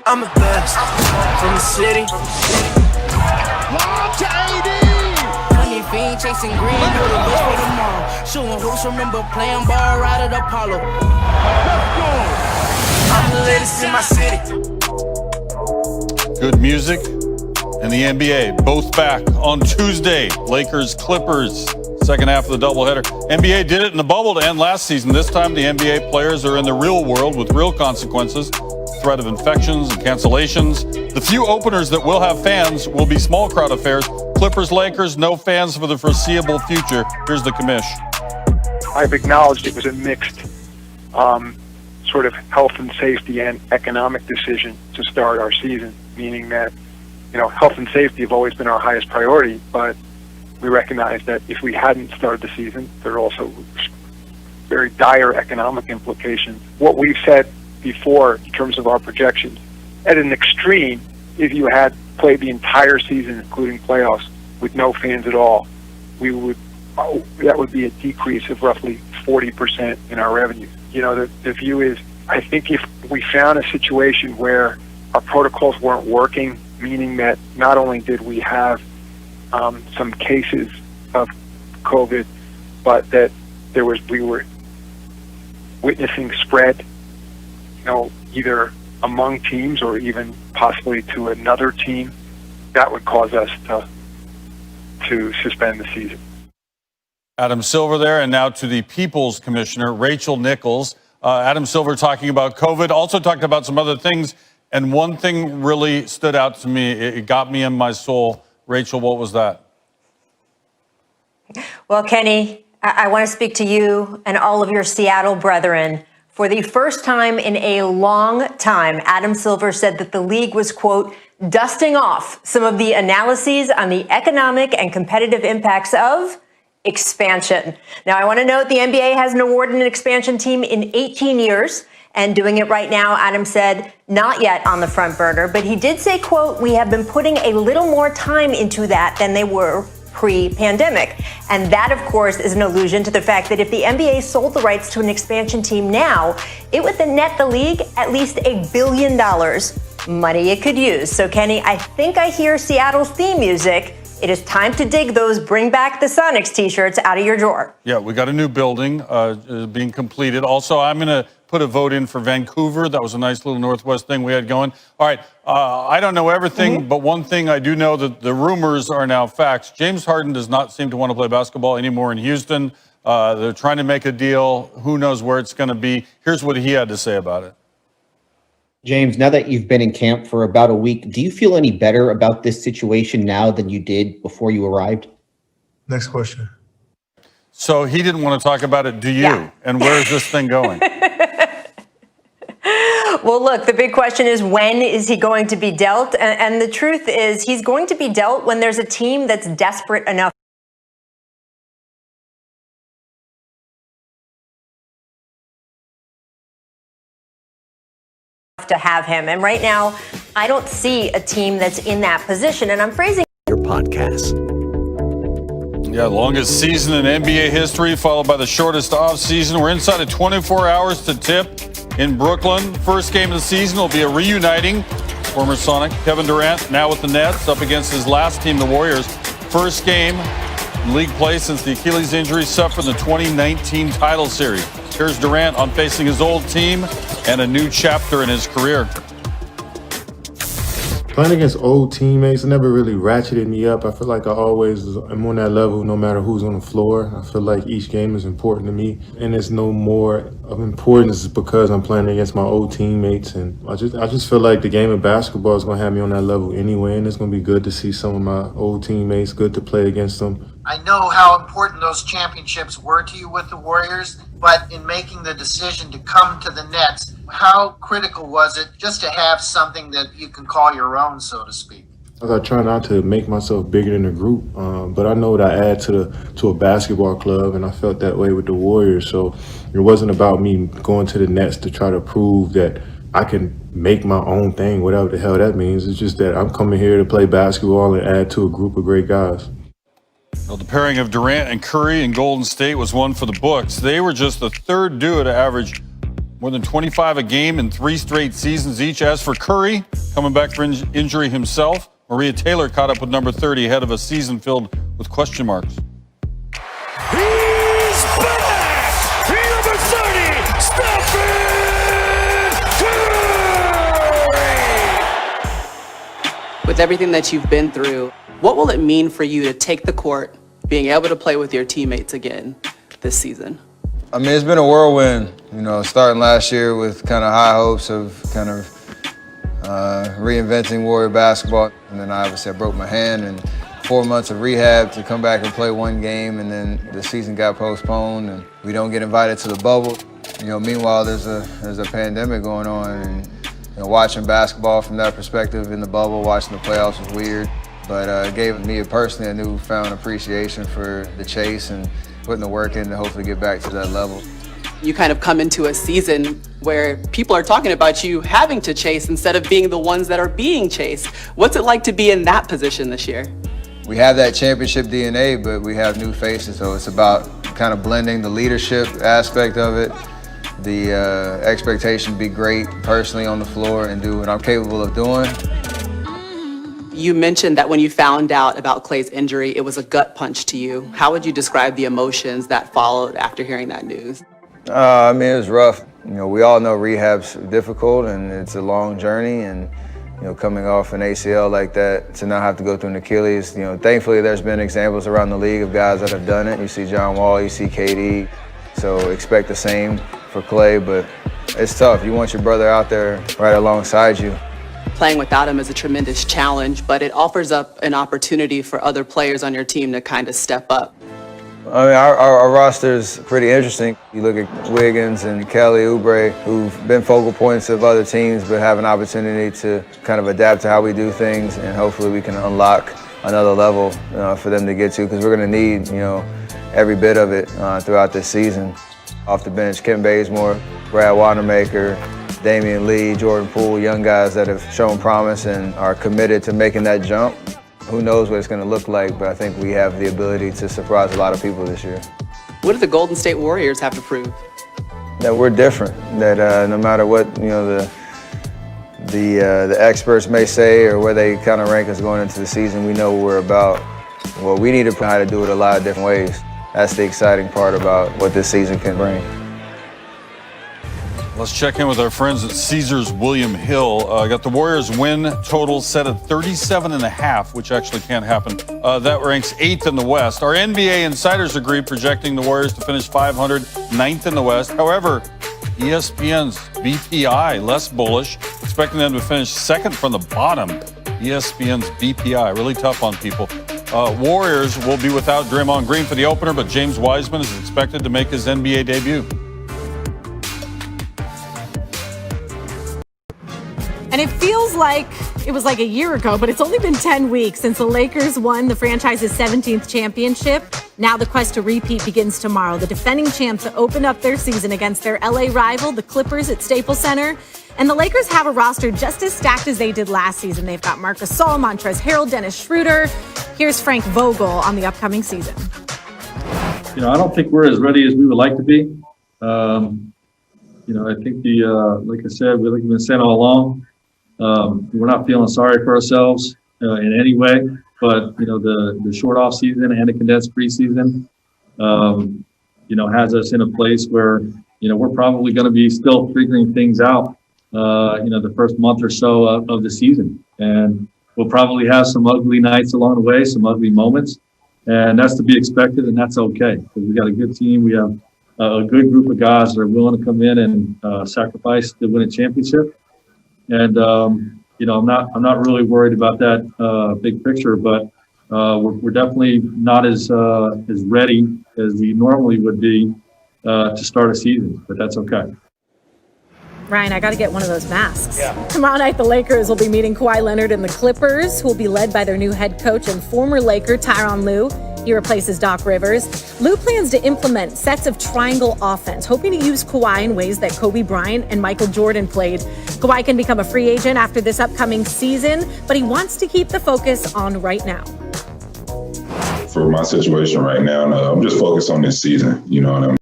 I'm the best from the city. Lob to AD. Honey fiend chasing green, you're the best for tomorrow. Shooting hoops, remember playing ball right at Apollo. I'm the latest in my city. Good music and the NBA both back on Tuesday. Lakers, Clippers, second half of the doubleheader. NBA did it in the bubble to end last season. This time the NBA players are in the real world with real consequences. Threat of infections and cancellations. The few openers that will have fans will be small crowd affairs. Clippers, Lakers, no fans for the foreseeable future. Here's the commish. I've acknowledged it was a mixed sort of health and safety and economic decision to start our season, meaning that, health and safety have always been our highest priority, but we recognize that if we hadn't started the season, there are also very dire economic implications. What we've said before in terms of our projections, at an extreme, if you had played the entire season, including playoffs, with no fans at all, that would be a decrease of roughly 40% in our revenue. The view is, I think if we found a situation where our protocols weren't working, meaning that not only did we have some cases of COVID, but that we were witnessing spread, either among teams or even possibly to another team, that would cause us to suspend the season. Adam Silver there, and now to the People's Commissioner, Rachel Nichols. Adam Silver talking about COVID, also talked about some other things, and one thing really stood out to me. It got me in my soul. Rachel, what was that? Well, Kenny, I want to speak to you and all of your Seattle brethren. For the first time in a long time, Adam Silver said that the league was, quote, dusting off some of the analyses on the economic and competitive impacts of expansion. Now, I want to note the NBA hasn't awarded an expansion team in 18 years, and doing it right now, Adam said, not yet on the front burner, but he did say, quote, we have been putting a little more time into that than they were pre-pandemic. And that, of course, is an allusion to the fact that if the NBA sold the rights to an expansion team now, it would then net the league at least $1 billion, money it could use. So, Kenny, I think I hear Seattle's theme music. It is time to dig those Bring Back the Sonics t-shirts out of your drawer. Yeah, we got a new building being completed. Also, I'm going to put a vote in for Vancouver. That was a nice little Northwest thing we had going. All right, I don't know everything, but one thing I do know that the rumors are now facts. James Harden does not seem to want to play basketball anymore in Houston. They're trying to make a deal. Who knows where it's going to be? Here's what he had to say about it. James, now that you've been in camp for about a week, do you feel any better about this situation now than you did before you arrived? Next question. So he didn't want to talk about it. Do you? Yeah. And where is this thing going? Well, look, the big question is, when is he going to be dealt? And the truth is, he's going to be dealt when there's a team that's desperate enough to have him. And right now, I don't see a team that's in that position. And I'm phrasing your podcast. Yeah, longest season in NBA history, followed by the shortest off season. We're inside of 24 hours to tip in Brooklyn. First game of the season will be a reuniting. Former Sonic Kevin Durant, now with the Nets, up against his last team, the Warriors. First game in league play since the Achilles injury suffered in the 2019 title series. Here's Durant on facing his old team and a new chapter in his career. Playing against old teammates never really ratcheted me up. I feel like I always am on that level no matter who's on the floor. I feel like each game is important to me, and it's no more of importance because I'm playing against my old teammates. And I just feel like the game of basketball is going to have me on that level anyway, and it's going to be good to see some of my old teammates, good to play against them. I know how important those championships were to you with the Warriors, but in making the decision to come to the Nets, how critical was it just to have something that you can call your own, so to speak? I try not to make myself bigger than the group, but I know what I add to a basketball club, and I felt that way with the Warriors. So it wasn't about me going to the Nets to try to prove that I can make my own thing, whatever the hell that means. It's just that I'm coming here to play basketball and add to a group of great guys. Well, the pairing of Durant and Curry in Golden State was one for the books. They were just the third duo to average more tthan 25 a game in 3 straight seasons each. As for Curry, coming back from injury himself, Maria Taylor caught up with number 30 ahead of a season filled with question marks. He's back! Number 30, Stephen Curry! With everything that you've been through, what will it mean for you to take the court, being able to play with your teammates again this season? I mean, it's been a whirlwind, starting last year with kind of high hopes of reinventing Warrior basketball. And then obviously I broke my hand and 4 months of rehab to come back and play 1 game, and then the season got postponed and we don't get invited to the bubble. Meanwhile there's a pandemic going on, and watching basketball from that perspective in the bubble, watching the playoffs was weird. But it gave me personally a newfound appreciation for the chase and putting the work in to hopefully get back to that level. You kind of come into a season where people are talking about you having to chase instead of being the ones that are being chased. What's it like to be in that position this year? We have that championship DNA, but we have new faces, so it's about kind of blending the leadership aspect of it, the expectation to be great personally on the floor and do what I'm capable of doing. You mentioned that when you found out about Clay's injury, it was a gut punch to you. How would you describe the emotions that followed after hearing that news? I mean, it was rough. We all know rehab's difficult and it's a long journey, and coming off an ACL like that, to not have to go through an Achilles, thankfully there's been examples around the league of guys that have done it. You see John Wall, you see KD, so expect the same for Clay, but it's tough. You want your brother out there right alongside you. Playing without him is a tremendous challenge, but it offers up an opportunity for other players on your team to kind of step up. I mean, our roster's pretty interesting. You look at Wiggins and Kelly Oubre, who've been focal points of other teams, but have an opportunity to kind of adapt to how we do things, and hopefully we can unlock another level for them to get to, because we're going to need, every bit of it throughout this season. Off the bench, Kim Bazemore, Brad Wanamaker, Damian Lee, Jordan Poole, young guys that have shown promise and are committed to making that jump. Who knows what it's going to look like, but I think we have the ability to surprise a lot of people this year. What do the Golden State Warriors have to prove? That we're different, that no matter what the experts may say or where they kind of rank us going into the season, we know what we're about. Well, we need to know how to do it a lot of different ways. That's the exciting part about what this season can bring. Let's check in with our friends at Caesars William Hill. Got the Warriors win total set at 37.5, which actually can't happen. That ranks 8th in the West. Our NBA insiders agree, projecting the Warriors to finish 500, 9th in the West. However, ESPN's BPI, less bullish, expecting them to finish 2nd from the bottom. ESPN's BPI, really tough on people. Warriors will be without Draymond Green for the opener, but James Wiseman is expected to make his NBA debut. And it feels like it was like a year ago, but it's only been 10 weeks since the Lakers won the franchise's 17th championship. Now the quest to repeat begins tomorrow. The defending champs open up their season against their LA rival, the Clippers, at Staples Center. And the Lakers have a roster just as stacked as they did last season. They've got Marc Gasol, Montrezl Harrell, Dennis Schroeder. Here's Frank Vogel on the upcoming season. I don't think we're as ready as we would like to be. I think like I said, we've been saying all along, we're not feeling sorry for ourselves in any way, but the short off season and the condensed preseason, has us in a place where we're probably going to be still figuring things out. The first month or so of the season, and we'll probably have some ugly nights along the way, some ugly moments, and that's to be expected, and that's okay because we got a good team. We have a good group of guys that are willing to come in and sacrifice to win a championship. And I'm not really worried about that big picture, but we're definitely not as ready as we normally would be to start a season, but that's okay. Ryan, I got to get one of those masks. Yeah. Tomorrow night, the Lakers will be meeting Kawhi Leonard and the Clippers, who will be led by their new head coach and former Laker, Tyronn Lue. He replaces Doc Rivers. Lue plans to implement sets of triangle offense, hoping to use Kawhi in ways that Kobe Bryant and Michael Jordan played. Kawhi can become a free agent after this upcoming season, but he wants to keep the focus on right now. For my situation right now, I'm just focused on this season, and I'm